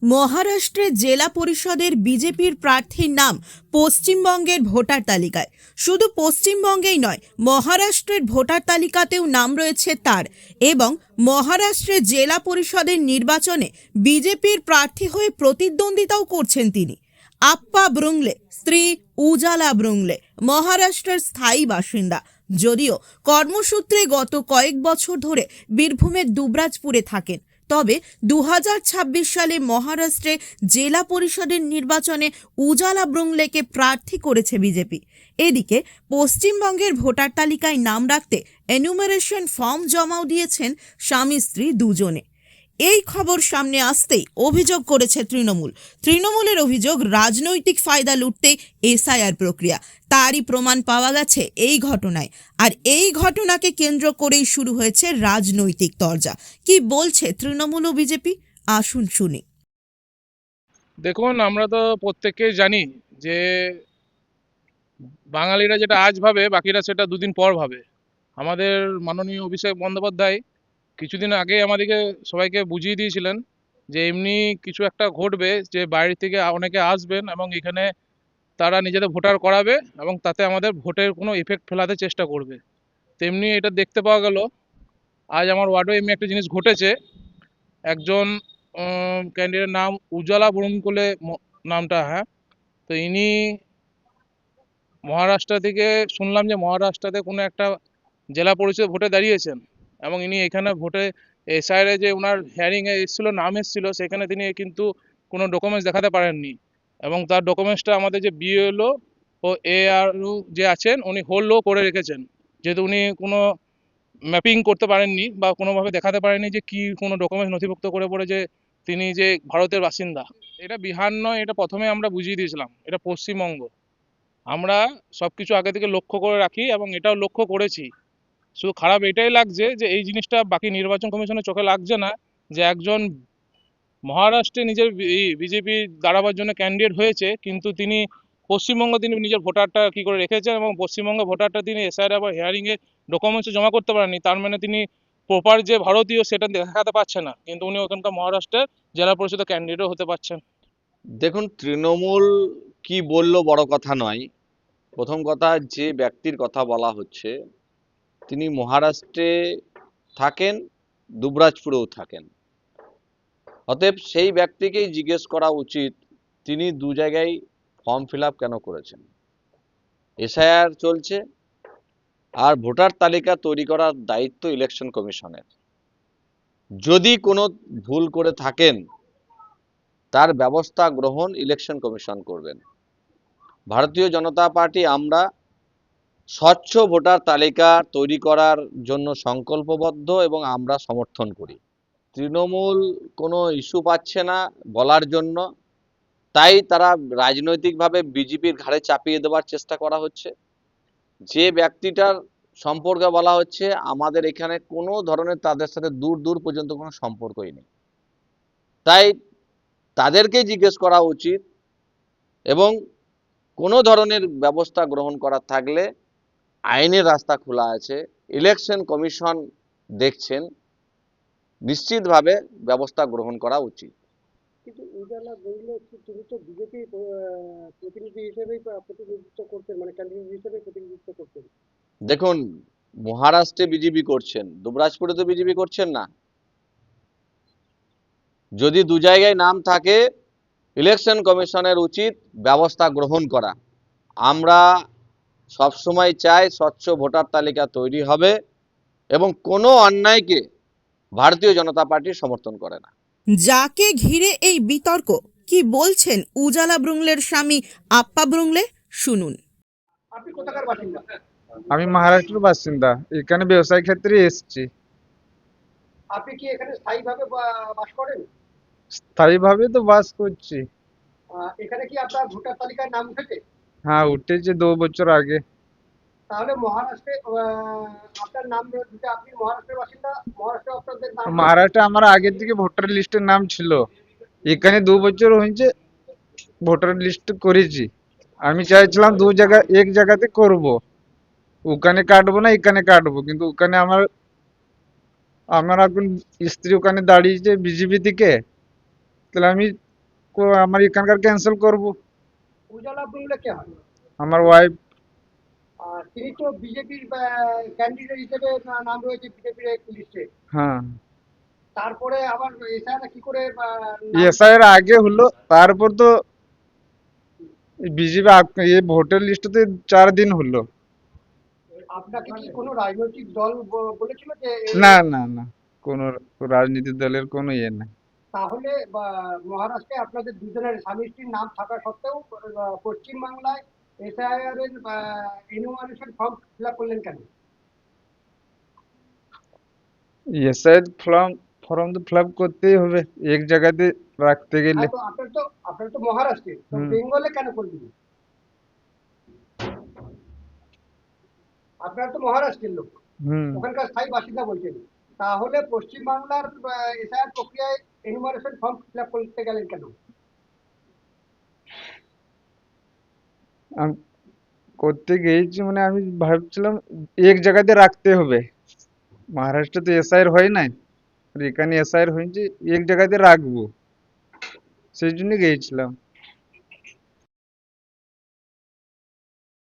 মহারাষ্ট্রে জেলা পরিষদের বিজেপির প্রার্থীর নাম পশ্চিমবঙ্গের ভোটার তালিকায়। শুধু পশ্চিমবঙ্গেই নয়, মহারাষ্ট্রের ভোটার তালিকাতেও নাম রয়েছে তার। এবং মহারাষ্ট্রের জেলা পরিষদের নির্বাচনে বিজেপির প্রার্থী হয়ে প্রতিদ্বন্দ্বিতাও করছেন তিনি। আপ্পা ব্রুংলে স্ত্রী উজালা ব্রুংলে মহারাষ্ট্রের স্থায়ী বাসিন্দা, যদিও কর্মসূত্রে গত কয়েক বছর ধরে বীরভূমের দুবরাজপুরে থাকেন। তবে 2026 সালে মহারাষ্ট্রে জেলা পরিষদের নির্বাচনে উজালা ব্রুংলেকে প্রার্থী করেছে বিজেপি। এদিকে পশ্চিমবঙ্গের ভোটার তালিকায় নাম রাখতে এনুমারেশন ফর্ম জমাও দিয়েছেন স্বামী স্ত্রী দুজনে। এই খবর সামনে আসতেই অভিযোগ করেছে তৃণমূলের অভিযোগ, রাজনৈতিক ফায়দা লুটতে এসআইআর প্রক্রিয়া। তারই প্রমাণ পাওয়া গেছে এই ঘটনায়। আর এই ঘটনাকে কেন্দ্র করেই শুরু হয়েছে রাজনৈতিক তরজা। কি বলছে তৃণমূল ও বিজেপি, আসুন শুনি। দেখুন, আমরা তো প্রত্যেকেই জানি যে বাঙালিরা যেটা আজ ভাবে বাকিরা সেটা দুদিন পর ভাবে। আমাদের মাননীয় অভিষেক বন্দ্যোপাধ্যায় কিছুদিন আগে আমাদেরকে সবাইকে বুঝিয়ে দিয়েছিলেন যে এমনি কিছু একটা ঘটবে, যে বাইরে থেকে অনেকে আসবেন এবং এখানে তারা নিজেদের ভোটার করাবে এবং তাতে আমাদের ভোটের কোনো এফেক্ট ফেলাতে চেষ্টা করবে। তেমনি এটা দেখতে পাওয়া গেল। আজ আমার ওয়ার্ডে এমনি একটা জিনিস ঘটেছে। একজন ক্যান্ডিডেট নাম উজালা বুরুঙ্কুলে নামটা, হ্যাঁ। তো ইনি মহারাষ্ট্র থেকে শুনলাম যে মহারাষ্ট্রতে কোনো একটা জেলা পরিষদ ভোটে দাঁড়িয়েছেন এবং ইনি এখানে ভোটে এসআইআরে যে ওনার হিয়ারিংয়ে এসেছিল, নাম এসেছিল, সেখানে তিনি কিন্তু কোনো ডকুমেন্টস দেখাতে পারেননি এবং তার ডকুমেন্টসটা আমাদের যে বিএলও ও এআরও যে আছেন উনি হোল্ডও করে রেখেছেন, যেহেতু উনি কোনো ম্যাপিং করতে পারেননি বা কোনোভাবে দেখাতে পারেননি যে কি কোনো ডকুমেন্টস নথিভুক্ত করে পড়ে যে তিনি যে ভারতের বাসিন্দা। এটা বিহার নয়, এটা প্রথমে আমরা বুঝিয়ে দিয়েছিলাম, এটা পশ্চিমবঙ্গ। আমরা সব কিছু আগে থেকে লক্ষ্য করে রাখি এবং এটাও লক্ষ্য করেছি। শুধু খারাপ এটাই লাগছে যে এই জিনিসটা বাকি নির্বাচন কমিশনের চোখে লাগছে না, যে একজন মহারাষ্ট্রে নিজের বিজেপি দাঁড়াবার জন্য ক্যান্ডিডেট হয়েছে, কিন্তু তিনি পশ্চিমবঙ্গ তিনি নিজের ভোটারটা কি করে রেখেছেন এবং পশ্চিমবঙ্গ ভোটারটা তিনি এসআইআর বা হিয়ারিংয়ে ডকুমেন্টস জমা করতে পারেননি। তার মানে তিনি প্রপার যে ভারতীয় সেটা দেখাতে পারছে না, কিন্তু উনি ওখানকার মহারাষ্ট্রের জেলা পরিষদের ক্যান্ডিডেটও হতে পারছেন। দেখুন, তৃণমূল কি বলল বড় কথা নয়। প্রথম কথা, যে ব্যক্তির কথা বলা হচ্ছে তিনি মহারাষ্ট্রে থাকেন, দুবরাজপুরেও থাকেন। অতএব সেই ব্যক্তিকেই জিজ্ঞেস করা উচিত তিনি দু জায়গায় ফর্ম ফিল আপ কেন করেছেন। এসআইআর চলছে আর ভোটার তালিকা তৈরি করার দায়িত্ব ইলেকশন কমিশনের। যদি কোনো ভুল করে থাকেন তার ব্যবস্থা গ্রহণ ইলেকশন কমিশন করবেন। ভারতীয় জনতা পার্টি আমরা স্বচ্ছ ভোটার তালিকা তৈরি করার জন্য সংকল্পবদ্ধ এবং আমরা সমর্থন করি। তৃণমূল কোনো ইস্যু পাচ্ছে না বলার জন্য, তাই তারা রাজনৈতিকভাবে বিজেপির ঘাড়ে চাপিয়ে দেওয়ার চেষ্টা করা হচ্ছে। যে ব্যক্তিটার সম্পর্কে বলা হচ্ছে, আমাদের এখানে কোনো ধরনের তাদের সাথে দূর দূর পর্যন্ত কোনো সম্পর্কই নেই। তাই তাদেরকেই জিজ্ঞেস করা উচিত এবং কোনো ধরনের ব্যবস্থা গ্রহণ করার থাকলে আইনের রাস্তা খোলা আছে, ইলেকশন কমিশন দেখছেন, নিশ্চিতভাবে ব্যবস্থা গ্রহণ করা উচিত। কিন্তু উজালা বললো তিনি তো বিজেপি প্রতিনিধি হিসেবেই প্রতিনিধিত্ব করতেন, মানে ক্যান্ডিডেট হিসেবে প্রতিনিধিত্ব করতেন। দেখুন, মহারাষ্ট্রে বিজেপি করছেন, দুবরাজপুরে তো বিজেপি করছেন না। যদি দু জায়গায় নাম থাকে, ইলেকশন কমিশনের উচিত ব্যবস্থা গ্রহণ করা। আমরা সবসময় চাই স্বচ্ছ ভোটার তালিকা তৈরি হবে এবং কোনো অন্যায়কে ভারতীয় জনতা পার্টি সমর্থন করে না। যাকে ঘিরে এই বিতর্ক, কি বলছেন উজালা ব্রুংলের স্বামী আপ্পা ব্রুংলে, শুনুন। আপনি কোথাকার বাসিন্দা? আমি মহারাষ্ট্রের বাসিন্দা, এখানে ব্যবসায় ক্ষেত্রে এসেছি। আপনি কি এখানে স্থায়ীভাবে বাস করেন? স্থায়ীভাবে তো বাস করছি। এখানে কি আপনার ভোটার তালিকায় নাম উঠেছে? হ্যাঁ, উঠেছে 2 বছর আগে। তাহলে মহারাষ্ট্রে আপনার নাম রয়েছে, আপনি মহারাষ্ট্রের বাসিন্দা, মহারাষ্ট্রে আপনাদের নাম রয়েছে। মহারাষ্ট্রে আমার আগের থেকে ভোটার লিস্টের নাম ছিল, এখানে 2 বছর হয়েছে ভোটার লিস্ট করেছি। আমি চাইছিলাম এক জায়গাতে করব, ওখানে কাটবো না এখানে কাটবো, কিন্তু ওখানে আমার আমার এখন স্ত্রী ওখানে দাঁড়িয়েছে বিজেপি থেকে, তাহলে আমি আমার এখানকার ক্যান্সেল করব। উজালা বললে কে হয়? আমার ওয়াইফ। আর তিনি তো বিজেপির ক্যান্ডিডেট হিসেবে নাম রয়েছে বিজেপির লিস্টে। হ্যাঁ, তারপরে আবার এসআইআর কি করে নাম এসআইয়ের আগে হলো, তারপর তো বিজেপি ভোটার লিস্টে 4 দিন হলো। আপনাকে কি কোনো রাজনৈতিক দল বলেছিল যে না না না, কোনো রাজনীতি দলের কোনো ইয়ে নাই। তাহলে মহারাষ্ট্রে আপনাদের দুজনের স্বামী স্ত্রীর নাম থাকা সত্ত্বেও পশ্চিমবাংলায় এসআইআর এর এনুমারেশন ফর্ম ফিল আপ করলেন কেন? এসআইয়ের ফর্ম তো ফিল আপ করতেই হবে এক জায়গাতে রাখতে গেলে। হ্যাঁ, তো আপনার তো মহারাষ্ট্রে, তো হুম বেঙ্গলে কেন করলেন? আপনারা তো মহারাষ্ট্রের লোক, হুম। ওখানকার স্থায়ী বাসিন্দা বলছেন, তাহলে পশ্চিমবাংলার এসআইআর প্রক্রিয়ায় এনুমারেশন ফর্ম ফিল আপ করতে গেলেন কেন? আমি করতে গিয়েছি মানে আমি ভাবছিলাম এক জায়গাতে রাখতে হবে। মহারাষ্ট্রে তো এসআইয়ের হয় নাই, আর এখানে এসআইয়ের হয়েছে, এক জায়গাতে রাখবো, সেই জন্য গিয়েছিলাম।